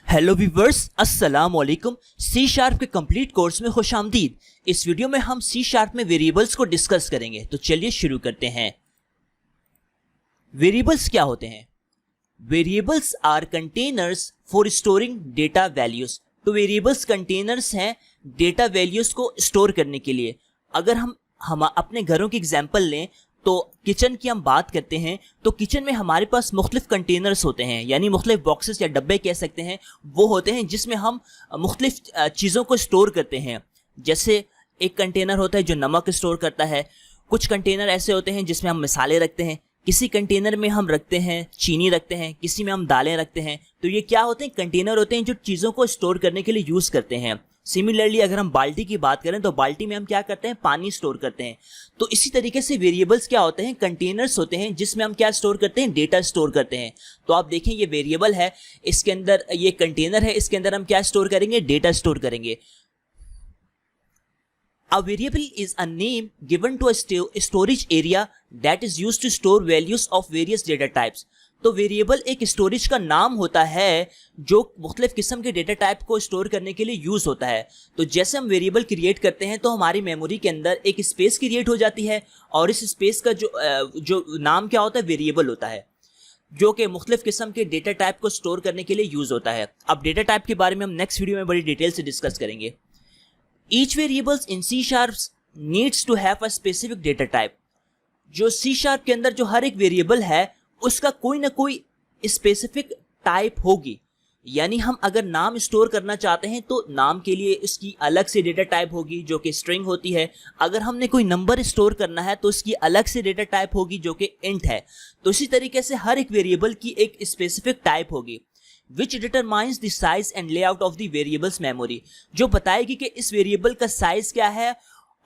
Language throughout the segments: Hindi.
हेलो व्यूवर्स, अस्सलाम वालेकुम। सी शार्प के कंप्लीट कोर्स में खुशामदीद। इस वीडियो में हम सी शार्प में वेरिएबल्स को डिस्कस करेंगे, तो चलिए शुरू करते हैं। वेरिएबल्स क्या होते हैं? Variables are containers for storing data values. तो वेरिएबल्स कंटेनर्स हैं डेटा वैल्यूज को स्टोर करने के लिए। अगर हम अपने घरों की एग्जांपल लें तो किचन की हम बात करते हैं तो किचन में हमारे पास मुख्तलिफ कंटेनर्स होते हैं, यानी मुख्तलिफ बॉक्सेस या डब्बे कह सकते हैं, वो होते हैं जिसमें हम मुख्तलिफ चीज़ों को स्टोर करते हैं। जैसे एक कंटेनर होता है जो नमक स्टोर करता है, कुछ कंटेनर ऐसे होते हैं जिसमें हम मसाले रखते हैं, किसी कंटेनर में हम रखते हैं चीनी रखते हैं, किसी में हम दालें रखते हैं। तो ये क्या होते हैं? कंटेनर होते हैं जो चीज़ों को स्टोर करने के लिए यूज़ करते हैं। सिमिलरली अगर हम बाल्टी की बात करें तो बाल्टी में हम क्या करते हैं? पानी स्टोर करते हैं। तो इसी तरीके से वेरिएबल्स क्या होते हैं? कंटेनर्स होते हैं जिसमें हम क्या स्टोर करते हैं? डेटा स्टोर करते हैं। तो आप देखें ये वेरिएबल है, इसके अंदर ये कंटेनर है, इसके अंदर हम क्या स्टोर करेंगे? डेटा स्टोर करेंगे। A variable is a name given to a storage area that is used to store values of various data types. तो वेरिएबल एक स्टोरेज का नाम होता है जो मुख्तलिफ किस्म के डेटा टाइप को स्टोर करने के लिए यूज़ होता है। तो जैसे हम वेरिएबल क्रिएट करते हैं तो हमारी मेमोरी के अंदर एक स्पेस क्रिएट हो जाती है और इस स्पेस का जो नाम क्या होता है? वेरिएबल होता है, जो कि मुख्तलिफ किस्म के डेटा टाइप को स्टोर करने के लिए यूज़ होता है। अब डेटा टाइप के बारे में हम नेक्स्ट वीडियो में बड़ी डिटेल से डिस्कस करेंगे। Each variables in C Sharp needs to have a specific data type. जो C Sharp के अंदर जो हर एक वेरिएबल है उसका कोई ना कोई स्पेसिफिक टाइप होगी। यानी हम अगर नाम स्टोर करना चाहते हैं तो नाम के लिए इसकी अलग से डेटा टाइप होगी जो कि स्ट्रिंग होती है। अगर हमने कोई नंबर स्टोर करना है तो इसकी अलग से डेटा टाइप होगी जो कि इंट है। तो इसी तरीके से हर एक वेरिएबल की एक स्पेसिफिक टाइप होगी which determines the size and layout of the variable's memory, जो बताएगी कि इस वेरिएबल का साइज क्या है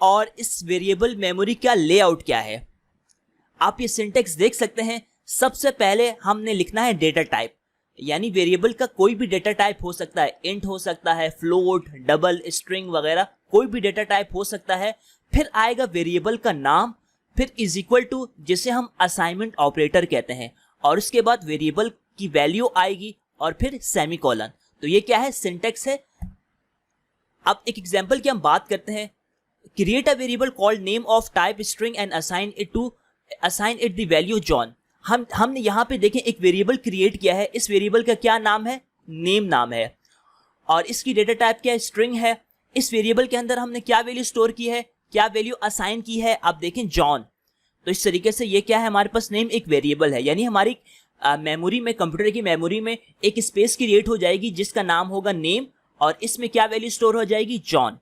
और इस वेरिएबल मेमोरी का लेआउट क्या है। आप ये सिंटेक्स देख सकते हैं। सबसे पहले हमने लिखना है डेटा टाइप, यानी वेरिएबल का कोई भी डेटा टाइप हो सकता है, इंट हो सकता है, फ्लोट, डबल, स्ट्रिंग वगैरह कोई भी डेटा टाइप हो सकता है। फिर आएगा वेरिएबल का नाम, फिर इज इक्वल टू जिसे हम असाइनमेंट ऑपरेटर कहते हैं, और उसके बाद वेरिएबल की वैल्यू आएगी और फिर सेमीकोलन। तो ये क्या है? सिंटेक्स है। अब एक एग्जांपल की हम बात करते हैं। Create a variable called name of type string and assign it the value John. हमने यहाँ पे देखें एक वेरिएबल क्रिएट किया है। इस वेरिएबल का क्या नाम है? नेम नाम है, और इसकी डेटा टाइप क्या है? स्ट्रिंग है। इस वेरिएबल के अंदर हमने क्या वैल्यू स्टोर की है, क्या वैल्यू असाइन की है? आप देखें जॉन। तो इस तरीके से ये क्या है? हमारे पास नेम एक वेरिएबल है, यानी हमारी मेमोरी में, कंप्यूटर की मेमोरी में एक स्पेस क्रिएट हो जाएगी जिसका नाम होगा नेम, और इसमें क्या वैल्यू स्टोर हो जाएगी? जॉन।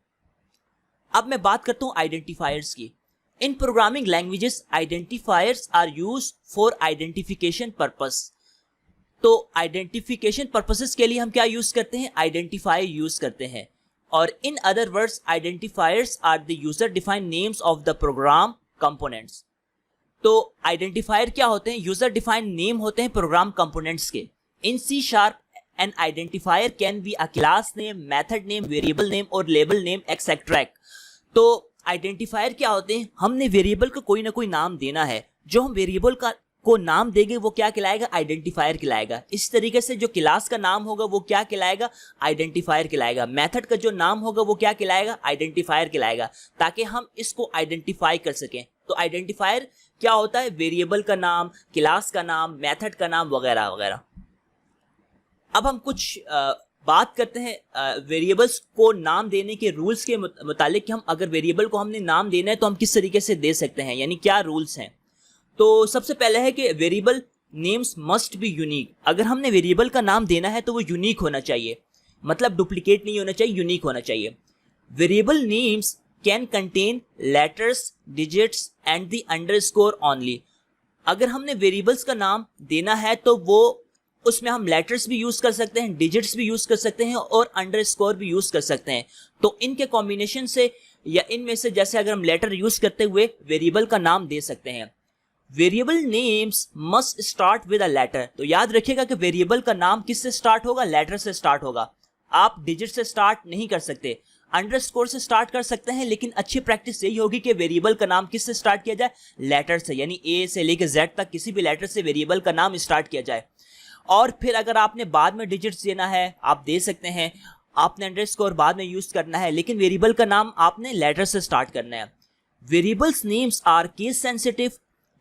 अब मैं बात करता हूं आइडेंटिफायर्स की। In programming languages identifiers are used for identification purpose. तो आइडेंटिफिकेशन पर्पसेस के लिए हम क्या यूज करते हैं? आइडेंटिफायर यूज करते हैं। और in other words identifiers are the user defined names of the program components. तो आइडेंटिफायर क्या होते हैं? यूजर डिफाइंड नेम होते हैं प्रोग्राम कंपोनेंट्स के। In C sharp an identifier can be a class name, method name, variable name और लेबल नेम एक्सेट्रा। तो आइडेंटिफायर क्या होते हैं? हमने वेरिएबल को कोई ना कोई नाम देना है। जो हम वेरिएबल को नाम देंगे वो क्या कहलाएगा? आइडेंटिफायर कहलाएगा। इस तरीके से जो क्लास का नाम होगा वो क्या कहलाएगा? आइडेंटिफायर कहलाएगा। मेथड का जो नाम होगा वो क्या कहलाएगा? आइडेंटिफायर कहलाएगा, ताकि हम इसको आइडेंटिफाई कर सकें। तो आइडेंटिफायर क्या होता है? वेरिएबल का नाम, क्लास का नाम, मेथड का नाम वगैरह वगैरह। अब हम कुछ बात करते हैं वेरिएबल्स को नाम देने के रूल्स के मुतालिक कि हम अगर वेरिएबल को हमने नाम देना है तो हम किस तरीके से दे सकते हैं, यानी क्या रूल्स हैं। तो सबसे पहले है कि variable names must be unique. अगर हमने वेरिएबल का नाम देना है तो वो यूनिक होना चाहिए, मतलब डुप्लीकेट नहीं होना चाहिए, यूनिक होना चाहिए। Variable names can contain letters, digits and the underscore only. अगर हमने वेरिएबल्स का नाम देना है तो वो उसमें हम लेटर्स भी यूज कर सकते हैं, डिजिट्स भी यूज कर सकते हैं और अंडरस्कोर भी यूज कर सकते हैं। तो इनके कॉम्बिनेशन से या इनमें से जैसे अगर हम लेटर यूज करते हुए वेरिएबल का नाम दे सकते हैं। Variable names must start with a letter. तो याद रखिएगा कि वेरिएबल का नाम किससे स्टार्ट होगा? लेटर से स्टार्ट होगा। आप डिजिट से स्टार्ट नहीं कर सकते, अंडरस्कोर से स्टार्ट कर सकते हैं, लेकिन अच्छी प्रैक्टिस यही होगी कि वेरिएबल का नाम किससे स्टार्ट किया जाए? लेटर से, यानी ए से लेकर जेड तक किसी भी लेटर से वेरिएबल का नाम स्टार्ट किया जाए। और फिर अगर आपने बाद में डिजिट्स देना है आप दे सकते हैं, आपने अंडरस्कोर बाद में यूज करना है, लेकिन वेरिएबल का नाम आपने लेटर से स्टार्ट करना है। Variables names are case sensitive.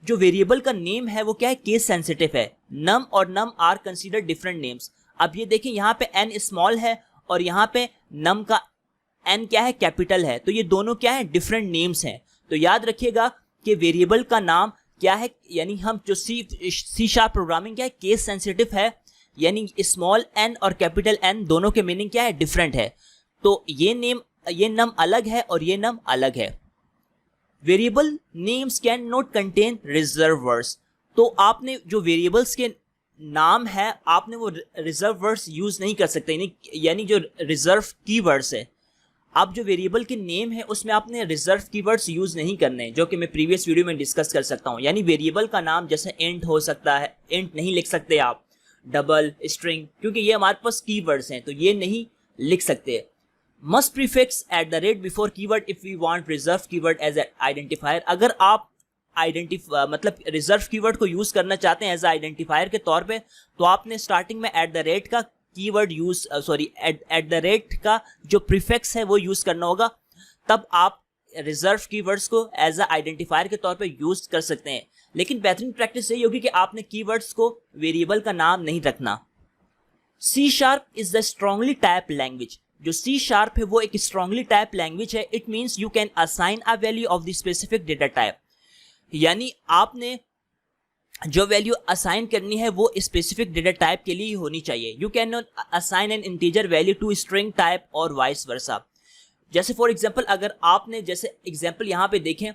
जो वेरिएबल का नेम है वो क्या है, केस सेंसिटिव है। नम और num are consider different names. अब ये देखें यहाँ पे n स्मॉल है और यहाँ पे नम का n क्या है, कैपिटल है, तो ये दोनों क्या है, डिफरेंट नेम्स हैं। तो याद रखिएगा कि वेरिएबल का नाम क्या है, यानी हम जो सी शार्प प्रोग्रामिंग क्या है, केस सेंसिटिव है, यानी स्मॉल n और कैपिटल N दोनों के मीनिंग क्या है, डिफरेंट है। तो ये नम अलग है और ये नम अलग है। Variable names can not contain reserve words. तो आपने जो वेरिएबल्स के नाम है आपने वो रिजर्व वर्ड्स यूज नहीं कर सकते, यानी जो रिजर्व कीवर्ड्स है। आप जो वेरिएबल के नेम है उसमें आपने रिजर्व कीवर्ड्स यूज नहीं करने, जो कि मैं प्रीवियस वीडियो में डिस्कस कर सकता हूं। यानी वेरिएबल का नाम जैसे इंट हो सकता है, इंट नहीं लिख सकते आप, डबल, स्ट्रिंग, क्योंकि ये हमारे पास कीवर्ड्स हैं तो ये नहीं लिख सकते। Must prefix at the rate before keyword if we want reserve keyword as identifier. अगर आप मतलब रिजर्व कीवर्ड को यूज करना चाहते हैं एज आइडेंटिफायर के तौर पे, तो आपने स्टार्टिंग में एट द रेट का keyword use eight the rate का जो प्रीफिक्स है वो यूज करना होगा, तब आप रिजर्व कीवर्ड्स को एज आइडेंटिफायर के तौर पे यूज कर सकते हैं। लेकिन बेहतरीन प्रैक्टिस यही होगी कि आपने कीवर्ड्स को वेरिएबल का नाम नहीं रखना। C sharp is the strongly type language. जो सी शार्प है वो एक स्ट्रांगली टाइप लैंग्वेज है। It means you can assign a value of the specific data type, यानी आपने जो वैल्यू असाइन करनी है वो स्पेसिफिक डेटा टाइप के लिए ही होनी चाहिए। You can not assign an integer value to string type और वाइस वर्सा। जैसे फॉर एग्जांपल अगर आपने जैसे एग्जांपल यहाँ पे देखें,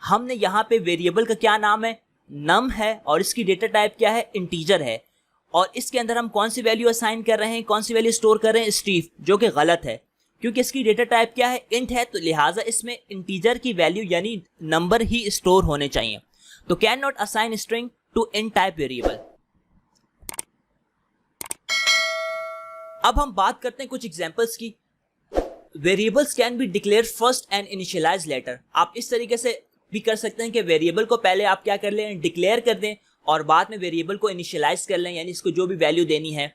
हमने यहाँ पे वेरिएबल का क्या नाम है, नम है, और इसकी डेटा टाइप क्या है, इंटीजर है, और इसके अंदर हम कौन सी वैल्यू असाइन कर रहे हैं, कौन सी वैल्यू स्टोर कर रहे हैं, स्ट्रीफ, जो कि गलत है क्योंकि इसकी डेटा टाइप क्या है, इंट है, तो लिहाजा इसमें इंटीजर की वैल्यू यानी नंबर ही स्टोर होने चाहिए। तो can not assign string to int type variable. अब हम बात करते हैं कुछ एग्जांपल्स की। Variables can be declare first and initialize later. आप इस तरीके से भी कर सकते हैं कि वेरिएबल को पहले आप क्या कर लें, डिक्लेयर कर दें, और बाद में वेरिएबल को इनिशियलाइज कर लें, यानी इसको जो भी वैल्यू देनी है।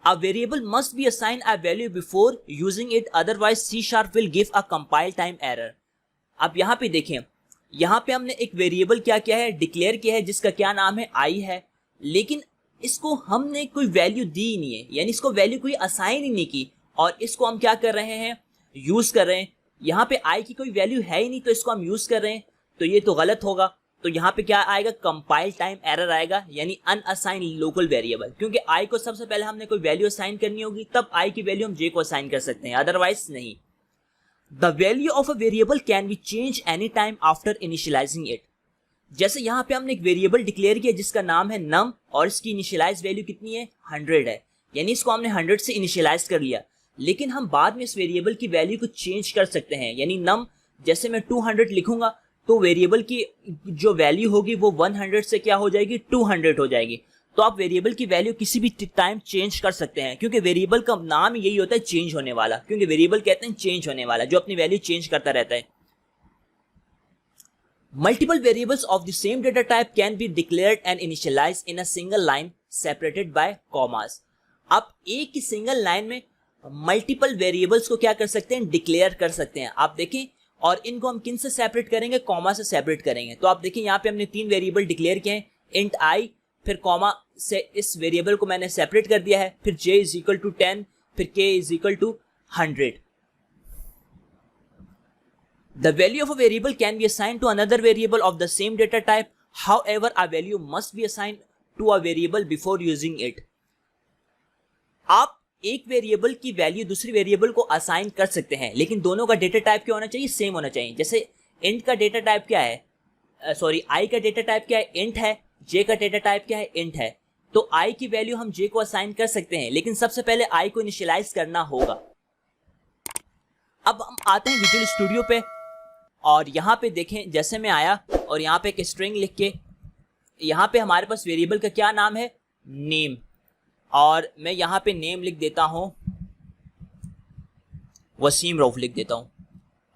A variable must be assigned a value before using it, otherwise C sharp will give a compile time error। अब यहाँ पे देखें, यहाँ पे हमने एक वेरिएबल क्या किया है, डिक्लेयर किया है, जिसका क्या नाम है, आई है, लेकिन इसको हमने कोई वैल्यू दी ही नहीं है, यानी इसको वैल्यू कोई असाइन ही नहीं की, और इसको हम क्या कर रहे हैं, यूज कर रहे हैं। यहाँ पे आई की कोई वैल्यू है ही नहीं तो इसको हम यूज कर रहे हैं, तो ये तो गलत होगा। तो यहाँ पे क्या आएगा, कंपाइल टाइम एरर आएगा, यानी अनअसाइन लोकल वेरिएबल, क्योंकि आई को सबसे पहले हमने कोई वैल्यू असाइन करनी होगी, तब आई की वैल्यू हम जे को असाइन कर सकते हैं, अदरवाइज नहीं। The value of a variable can B change any time after initialising it. जैसे यहाँ पे हमने एक वेरिएबल डिक्लेयर किया जिसका नाम है नम, और इसकी इनिशियलाइज वैल्यू कितनी है, 100 है, यानी इसको हमने 100 से इनिशियलाइज कर लिया, लेकिन हम बाद में इस वेरिएबल की वैल्यू को चेंज कर सकते हैं। यानी नम जैसे मैं 200 लिखूंगा तो वेरिएबल की जो वैल्यू होगी वो 100 से क्या हो जाएगी, 200 हो जाएगी। तो आप वेरिएबल की वैल्यू किसी भी टाइम चेंज कर सकते हैं, क्योंकि वेरिएबल का नाम यही होता है चेंज होने वाला, क्योंकि वेरिएबल कहते हैं चेंज होने वाला, जो अपनी वैल्यू चेंज करता रहता है। Multiple variables of the same data type can be declared and initialised in a single line separated by commas. आप एक ही सिंगल लाइन में मल्टीपल वेरिएबल्स को क्या कर सकते हैं, डिक्लेयर कर सकते हैं। आप देखें, और इनको हम किन से सेपरेट करेंगे, कॉमा से सेपरेट करेंगे। तो आप देखिए यहाँ पे हमने 3 वेरिएबल डिक्लेयर किए हैं, इंट आई, फिर कॉमा से इस वेरिएबल को मैंने सेपरेट कर दिया है, फिर j इज इक्वल टू 10, फिर k is equal to 100। The value of a variable can be assign to another variable of the same data type, however a value must be assign to a variable before using it. आप एक वेरिएबल की वैल्यू दूसरी वेरिएबल को असाइन कर सकते हैं, लेकिन दोनों का डेटा टाइप क्या होना चाहिए, सेम होना चाहिए। जैसे इंट का डेटा टाइप क्या है, आई का डेटा टाइप क्या है, इंट है, जे का डेटा टाइप क्या है, इंट है। तो आई की वैल्यू हम जे को असाइन कर सकते हैं, लेकिन सबसे पहले आई को इनिशियलाइज करना होगा। अब हम आते हैं विजुअल स्टूडियो पे, और यहाँ पे देखें, जैसे मैं आया और यहाँ पे एक स्ट्रिंग लिख के, यहाँ पे हमारे पास वेरिएबल का क्या नाम है, नेम, और मैं यहाँ पे नेम लिख देता हूँ वसीम रऊफ लिख देता हूँ,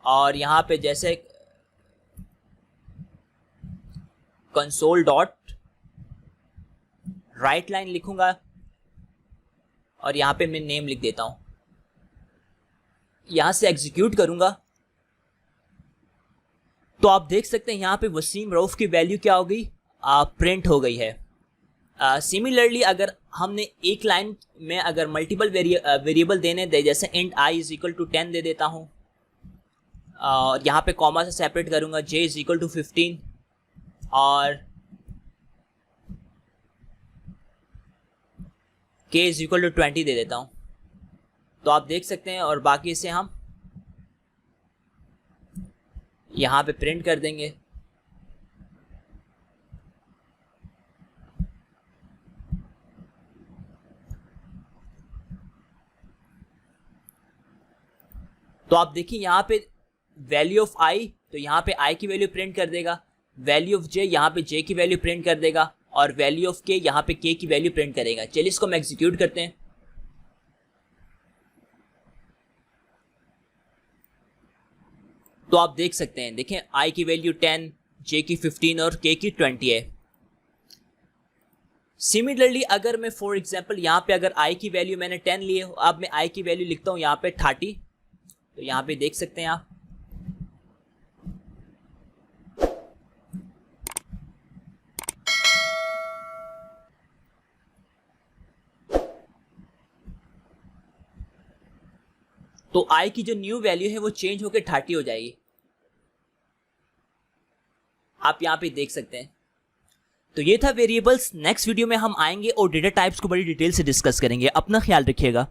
और यहाँ पे जैसे कंसोल डॉट राइट लाइन लिखूंगा और यहाँ पे मैं नेम लिख देता हूँ। यहाँ से एग्जीक्यूट करूंगा तो आप देख सकते हैं यहाँ पे वसीम रऊफ की वैल्यू क्या हो गई, प्रिंट हो गई है। सिमिलरली अगर हमने एक लाइन में अगर मल्टीपल वेरिएबल देने दे, जैसे int i is equal to 10 दे देता हूँ और यहाँ पे कॉमा से सेपरेट करूँगा, j इज इक्वल टू 15 और k इज इक्वल टू 20 दे देता हूँ, तो आप देख सकते हैं। और बाकी इसे हम यहाँ पे प्रिंट कर देंगे। तो आप देखिए यहाँ पे वैल्यू ऑफ आई, तो यहाँ पे आई की वैल्यू प्रिंट कर देगा, वैल्यू ऑफ जे यहाँ पे जे की वैल्यू प्रिंट कर देगा और वैल्यू ऑफ के यहाँ पे के की वैल्यू प्रिंट करेगा। चलिए इसको हम एग्जीक्यूट करते हैं। तो आप देख सकते हैं, देखें आई की वैल्यू 10, जे की 15 और के की 20 है। सिमिलरली अगर मैं फॉर एग्जांपल यहाँ पे अगर आई की वैल्यू मैंने 10 ली है, अब मैं आई की वैल्यू लिखता हूँ यहाँ पे 30, तो यहाँ पे देख सकते हैं आप तो आई की जो न्यू वैल्यू है वो चेंज होकर 30 हो जाएगी, आप यहाँ पे देख सकते हैं। तो ये था वेरिएबल्स। नेक्स्ट वीडियो में हम आएंगे और डेटा टाइप्स को बड़ी डिटेल से डिस्कस करेंगे। अपना ख्याल रखिएगा।